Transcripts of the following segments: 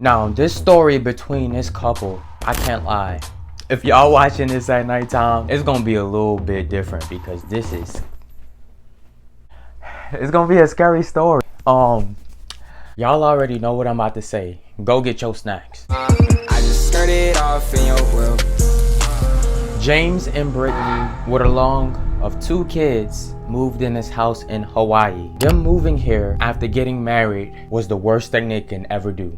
Now, this story between this couple, I can't lie. If y'all watching this at nighttime, it's gonna be a little bit different because it's gonna be a scary story. Y'all already know what I'm about to say. Go get your snacks. I just started off in your world. James and Brittany, with along of 2 kids, moved in this house in Hawaii. Them moving here after getting married was the worst thing they can ever do.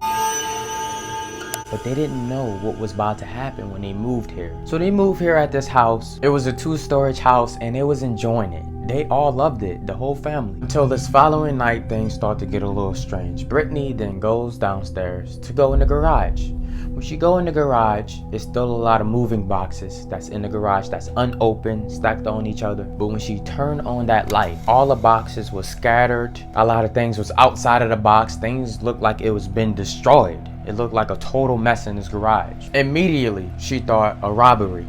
But they didn't know what was about to happen when they moved here. So they moved here at this house. It was a 2-storage house and they was enjoying it. They all loved it, the whole family. Until this following night, things start to get a little strange. Brittany then goes downstairs to go in the garage. When she go in the garage, there's still a lot of moving boxes that's in the garage that's unopened, stacked on each other. But when she turned on that light, all the boxes was scattered. A lot of things was outside of the box. Things looked like it was been destroyed. It looked like a total mess in this garage. Immediately, she thought a robbery.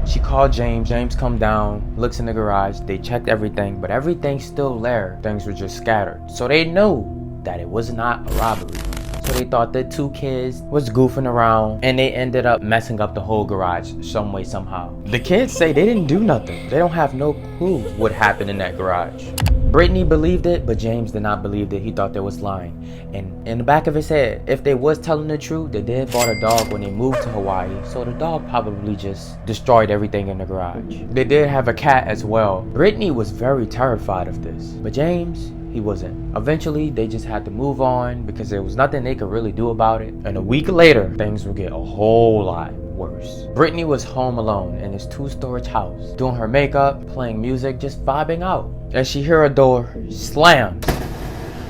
She called James. James come down, looks in the garage. They checked everything, but everything's still there. Things were just scattered. So they knew that it was not a robbery. So they thought the 2 kids was goofing around and they ended up messing up the whole garage some way, somehow. The kids say they didn't do nothing. They don't have no clue what happened in that garage. Brittany believed it, but James did not believe it. He thought they was lying. And in the back of his head, if they was telling the truth, they did bought a dog when they moved to Hawaii. So the dog probably just destroyed everything in the garage. They did have a cat as well. Brittany was very terrified of this, but James, he wasn't. Eventually, they just had to move on because there was nothing they could really do about it. And a week later, things would get a whole lot worse. Brittany was home alone in this 2-storage house, doing her makeup, playing music, just vibing out. And she heard a door slams.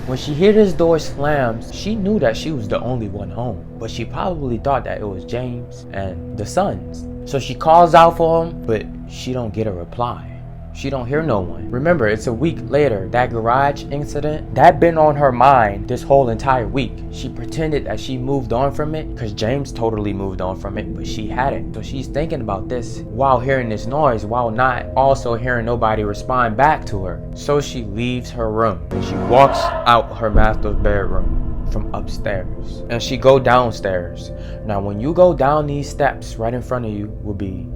When she heard this door slams, she knew that she was the only one home, but she probably thought that it was James and the sons. So she calls out for him, but she don't get a reply. She don't hear no one. Remember, it's a week later. That garage incident, that been on her mind this whole entire week. She pretended that she moved on from it because James totally moved on from it, but she hadn't. So she's thinking about this while hearing this noise, while not also hearing nobody respond back to her. So she leaves her room and she walks out her master's bedroom from upstairs and she go downstairs. Now when you go down these steps, right in front of you will be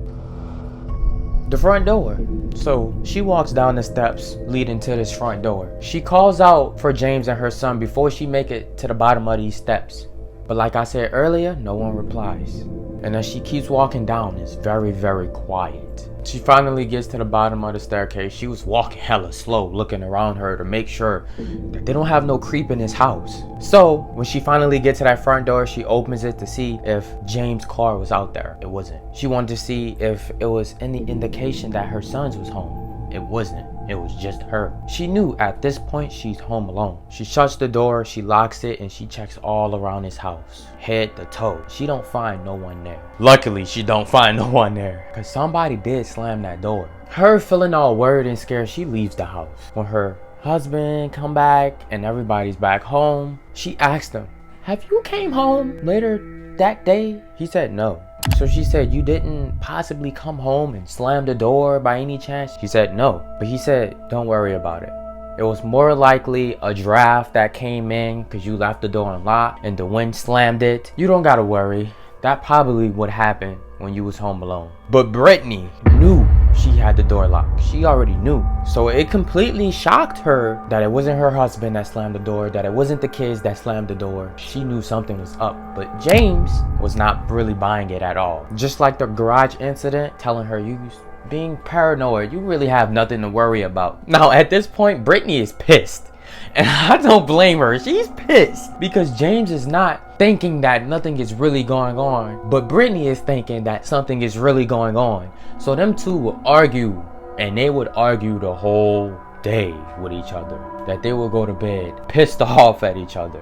the front door. So she walks down the steps leading to this front door. She calls out for James and her son before she make it to the bottom of these steps. But like I said earlier, no one replies. And as she keeps walking down, it's very, very quiet. She finally gets to the bottom of the staircase. She was walking hella slow, looking around her to make sure that they don't have no creep in this house. So when she finally gets to that front door, she opens it to see if James' car was out there. It wasn't. She wanted to see if it was any indication that her sons was home. It wasn't. It was just her. She knew at this point she's home alone. She shuts the door, she locks it, and she checks all around this house, head to toe. She don't find no one there. Luckily, she don't find no one there, because somebody did slam that door. Her feeling all worried and scared, she leaves the house. When her husband come back and everybody's back home, she asked him, "Have you came home later that day?" He said no. So she said, "You didn't possibly come home and slam the door by any chance?" He said no. But he said, "Don't worry about it. It was more likely a draft that came in because you left the door unlocked and the wind slammed it. You don't gotta worry. That probably would happen when you was home alone." But Brittany knew she had the door locked. She already knew. So it completely shocked her that it wasn't her husband that slammed the door, that it wasn't the kids that slammed the door. She knew something was up. But James was not really buying it at all. Just like the garage incident, telling her, "You being paranoid, you really have nothing to worry about." Now at this point, Brittany is pissed. And I don't blame her. She's pissed because James is not thinking that nothing is really going on, but Brittany is thinking that something is really going on. So them two would argue, and they would argue the whole day with each other, that they will go to bed pissed off at each other.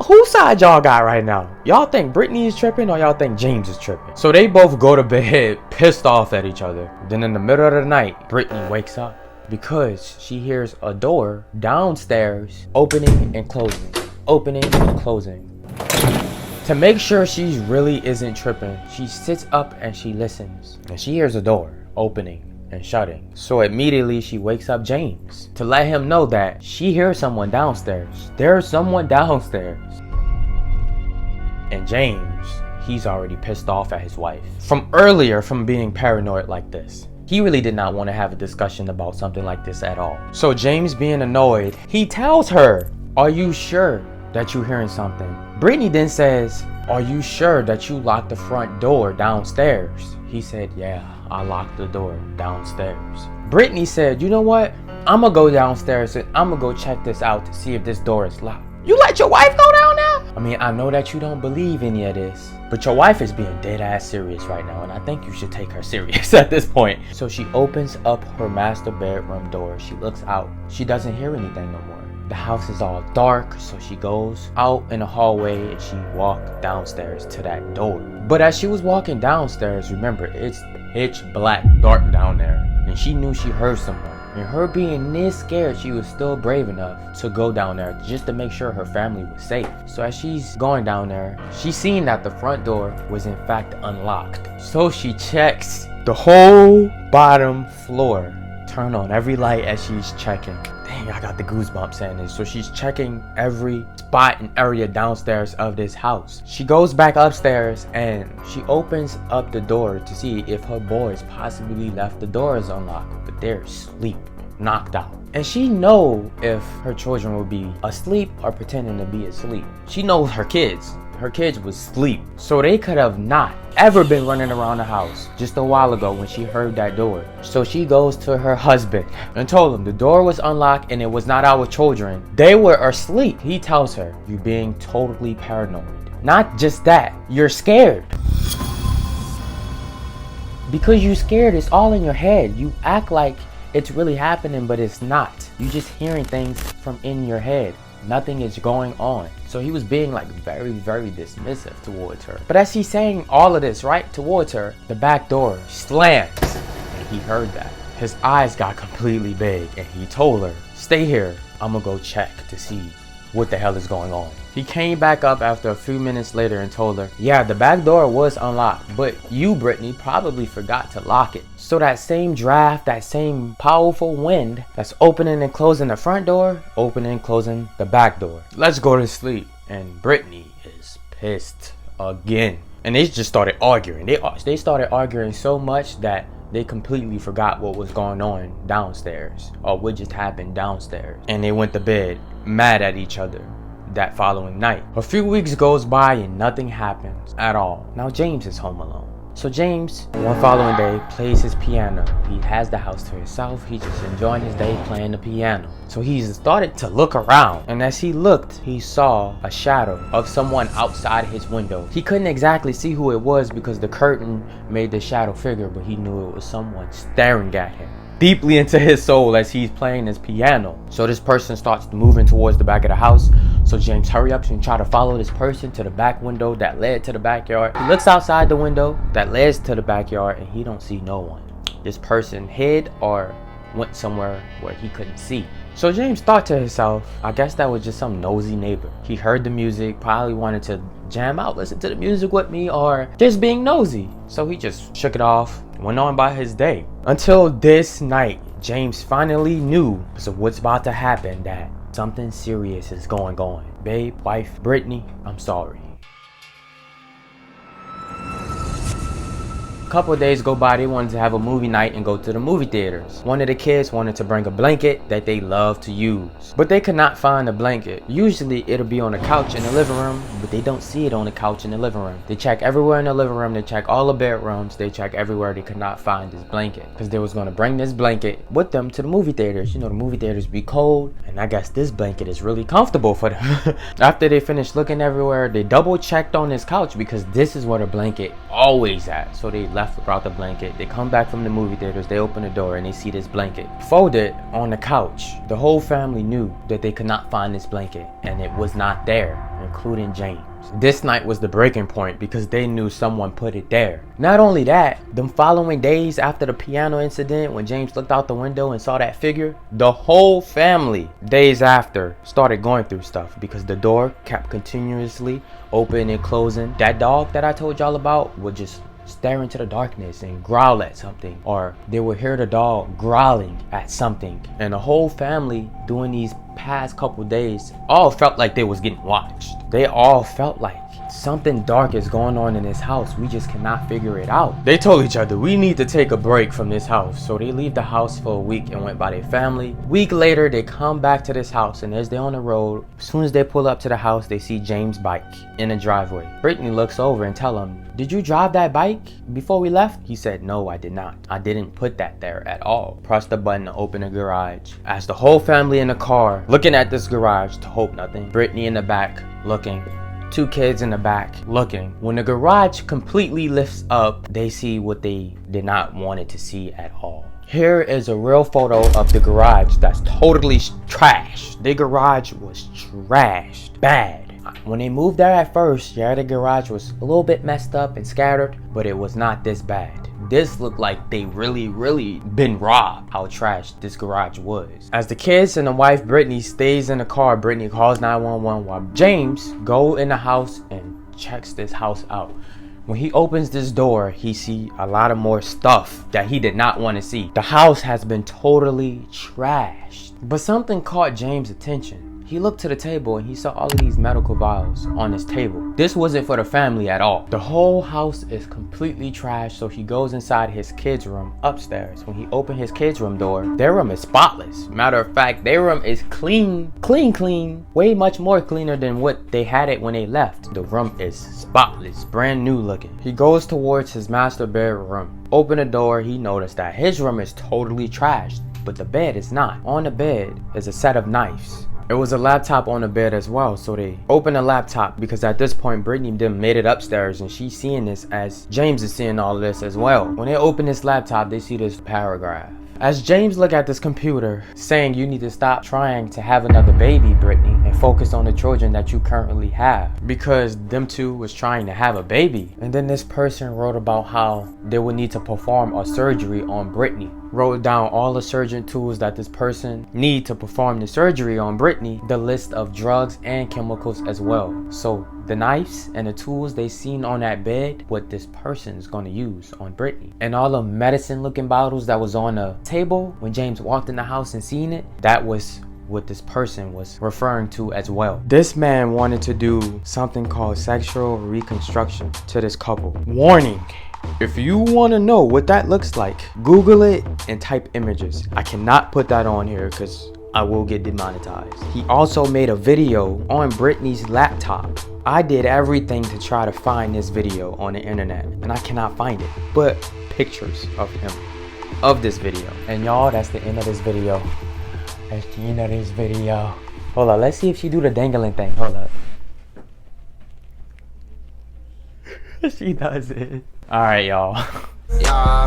Whose side y'all got right now? Y'all think Brittany is tripping or y'all think James is tripping? So they both go to bed pissed off at each other. Then in the middle of the night, Brittany wakes up because she hears a door downstairs opening and closing, opening and closing. To make sure she really isn't tripping, she sits up and she listens. And she hears a door opening and shutting. So immediately she wakes up James to let him know that she hears someone downstairs. There's someone downstairs. And James, he's already pissed off at his wife from earlier, from being paranoid like this. He really did not want to have a discussion about something like this at all. So James, being annoyed, he tells her, "Are you sure that you're hearing something?" Brittany then says, "Are you sure that you locked the front door downstairs?" He said, "Yeah, I locked the door downstairs." Brittany said, "You know what? I'm gonna go downstairs and I'm gonna go check this out to see if this door is locked." You let your wife go down now? I mean, I know that you don't believe any of this, but your wife is being dead ass serious right now, and I think you should take her serious at this point. So she opens up her master bedroom door. She looks out. She doesn't hear anything no more. The house is all dark, so she goes out in the hallway and she walks downstairs to that door. But as she was walking downstairs, remember, it's pitch black dark down there, and she knew she heard someone. And her being this scared, she was still brave enough to go down there just to make sure her family was safe. So as she's going down there, she's seen that the front door was in fact unlocked. So she checks the whole bottom floor, turn on every light as she's checking. Dang, I got the goosebumps saying this. So she's checking every spot and area downstairs of this house. She goes back upstairs and she opens up the door to see if her boys possibly left the doors unlocked, but they're asleep, knocked out. And she know if her children will be asleep or pretending to be asleep. She knows her kids. Her kids was asleep, so they could have not ever been running around the house just a while ago when she heard that door. So she goes to her husband and told him the door was unlocked and it was not our children. They were asleep. He tells her, "You're being totally paranoid. Not just that, you're scared. Because you're scared, it's all in your head. You act like it's really happening, but it's not. You're just hearing things from in your head. Nothing is going on." So he was being like very, very dismissive towards her. But as he's saying all of this right towards her, the back door slams, and he heard that. His eyes got completely big, and he told her, "Stay here. I'm gonna go check to see what the hell is going on." He came back up after a few minutes later and told her, "Yeah, the back door was unlocked, but you, Brittany, probably forgot to lock it. So that same draft, that same powerful wind that's opening and closing the front door, opening and closing the back door. Let's go to sleep." And Brittany is pissed again. And they just started arguing. They started arguing so much that they completely forgot what was going on downstairs, or what just happened downstairs. And they went to bed mad at each other that following night. A few weeks goes by and nothing happens at all. Now James is home alone. So James, one following day, plays his piano. He has the house to himself. He's just enjoying his day playing the piano. So he started to look around. And as he looked, he saw a shadow of someone outside his window. He couldn't exactly see who it was because the curtain made the shadow figure, but he knew it was someone staring at him deeply into his soul as he's playing his piano. So this person starts moving towards the back of the house. So James hurry up and try to follow this person to the back window that led to the backyard. He looks outside the window that leads to the backyard and he don't see no one. This person hid or went somewhere where he couldn't see. So James thought to himself, I guess that was just some nosy neighbor. He heard the music, probably wanted to jam out, listen to the music with me, or just being nosy. So he just shook it off, went on by his day. Until this night, James finally knew so what's about to happen, that something serious is going on. Babe, wife, Brittany, I'm sorry. A couple of days go by, they wanted to have a movie night and go to the movie theaters. One of the kids wanted to bring a blanket that they love to use, but they could not find a blanket. Usually it'll be on the couch in the living room, but they don't see it on the couch in the living room. They check everywhere in the living room, they check all the bedrooms, they check everywhere. They could not find this blanket because they was going to bring this blanket with them to the movie theaters. You know, the movie theaters be cold, and I guess this blanket is really comfortable for them. After they finished looking everywhere, they double checked on this couch because this is where the blanket always at. So they left without the blanket. They come back from the movie theaters, they open the door and they see this blanket folded on the couch. The whole family knew that they could not find this blanket, and it was not there, including James. This night was the breaking point because they knew someone put it there. Not only that, the following days after the piano incident, when James looked out the window and saw that figure, the whole family, days after, started going through stuff because the door kept continuously opening and closing. That dog that I told y'all about would just stare into the darkness and growl at something, or they would hear the dog growling at something. And the whole family during these past couple days all felt like they was getting watched. They all felt like something dark is going on in this house. We just cannot figure it out. They told each other, we need to take a break from this house. So they leave the house for a week and went by their family. Week later, they come back to this house, and as they're on the road, as soon as they pull up to the house, they see James' bike in the driveway. Brittany looks over and tell him, did you drive that bike before we left? He said, no, I did not. I didn't put that there at all. Press the button to open the garage. As the whole family in the car looking at this garage to hope nothing, Brittany in the back looking, 2 kids in the back looking. When the garage completely lifts up, they see what they did not want it to see at all. Here is a real photo of the garage that's totally trashed. The garage was trashed bad. When they moved there at first, yeah, the garage was a little bit messed up and scattered, but it was not this bad. This looked like they really been robbed, how trashed this garage was. As the kids and the wife Brittany stays in the car, Brittany calls 911 while James go in the house and checks this house out. When he opens this door, he see a lot of more stuff that he did not want to see. The house has been totally trashed. But something caught James' attention. He looked to the table and he saw all of these medical vials on his table. This wasn't for the family at all. The whole house is completely trashed, so he goes inside his kids' room upstairs. When he opened his kids' room door, their room is spotless. Matter of fact, their room is clean. Way much more cleaner than what they had it when they left. The room is spotless, brand new looking. He goes towards his master bedroom. Open the door, he noticed that his room is totally trashed, but the bed is not. On the bed is a set of knives. There was a laptop on the bed as well, so they opened the laptop because at this point Brittany them made it upstairs and she's seeing this as James is seeing all of this as well. When they open this laptop, they see this paragraph. As James look at this computer saying you need to stop trying to have another baby, Brittany, and focus on the children that you currently have, because them two was trying to have a baby. And then this person wrote about how they would need to perform a surgery on Brittany. Wrote down all the surgeon tools that this person need to perform the surgery on Brittany, the list of drugs and chemicals as well. So the knives and the tools they seen on that bed, what this person's gonna use on Brittany. And all the medicine looking bottles that was on the table when James walked in the house and seen it, that was what this person was referring to as well. This man wanted to do something called sexual reconstruction to this couple. Warning. If you want to know what that looks like, Google it and type images. I cannot put that on here because I will get demonetized. He also made a video on Brittany's laptop. I did everything to try to find this video on the internet and I cannot find it, but pictures of him, of this video. And y'all, that's the end of this video. That's the end of this video. Hold on, let's see if she do the dangling thing. Hold up. She does it. Alright, y'all. Yeah.